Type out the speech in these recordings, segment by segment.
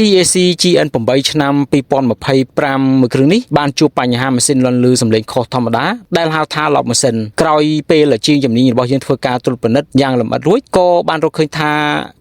GAC GN 8ឆ្នាំ2025មួយគ្រឿងនេះបានជួបបញ្ហាម៉ាស៊ីនលន់លឺសម្លេងខុសធម្មតាដែលហៅថាឡប់ម៉ាស៊ីនក្រោយពេលជាងជំនាញរបស់យើងធ្វើការត្រួតពិនិត្យយ៉ាងលម្អិតរួចក៏បានរកឃើញថា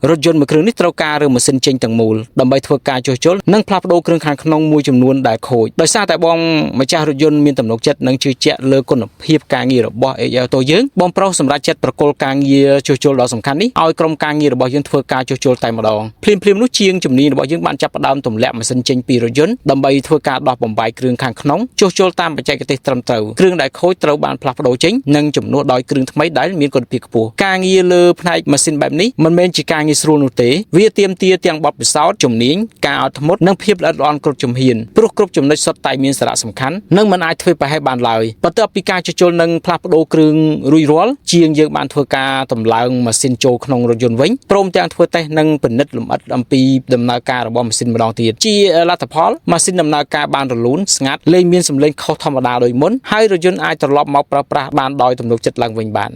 រថយន្តមួយគ្រឿងនេះត្រូវការរើម៉ាស៊ីនចេញទាំងមូលដើម្បីធ្វើការជួសជុលនិងផ្លាស់ប្ដូរគ្រឿងខាងក្នុងមួយចំនួនដែលខូចដោយសារតែបងម្ចាស់រថយន្តមានទំនុកចិត្តនិងជឿជាក់លើគុណភាពការងាររបស់ AL តូយើងបងប្រុសសម្រាប់ចិត្តប្រគល់ការងារជួសជុលដ៏សំខាន់នេះឲ្យក្រុមការងាររបស់យើងធ្វើការជួសជុលតែម្ដងភ្លាមៗនោះជាងជំនាញរបស់យើងបានចាប់ផ្ដើមទម្លាក់ម៉ាស៊ីនចេញពីរថយន្តដើម្បីធ្វើការដោះបំបែកគ្រឿងខាងក្នុងជួសជុលតាមបច្ចេកទេសត្រឹមត្រូវគ្រឿងដែលខូចត្រូវបានផ្លាស់ប្ដូរចេញនិងជំនួសដោយគ្រឿងថ្មីដែលមានគុណភាពខ្ពស់ការងារលើផ្នែកម៉ាស៊ីនបែបនេះមិនមែនជាការងារស្រួលនោះទេវាទាមទារទាំងបទពិសោធន៍ជំនាញការអត់ធ្មត់និងភាពល្អិតល្អន់គ្រប់ជំហានព្រោះគ្រប់ចំណុចសុទ្ធតែមានសារៈសំខាន់និងមិនអាចធ្វើប្រហែសបានឡើយបន្ទាប់ពីការជួសជុលនិងផ្លាស់ប្ដូរគ្រឿងរួចរាល់ជាងយើងបានធ្វើការតម្លើងម៉ាស៊ីនចូលក្នុងរថយន្តវិញព្រមទាំងធ្វើតេស្តនិងពិនិត្យលម្អិតអំពីដំណើរការរបស់ម៉ាស៊ីនម្ដងទៀតជាលទ្ធផលម៉ាស៊ីនដំណើរការបានរលូនស្ងាត់លែងមានសំឡេងខុសធម្មតាដូចមុនហើយរថយន្តអាចត្រឡប់មកប្រើប្រាស់បានដោយទំនុកចិត្តឡើងវិញបាន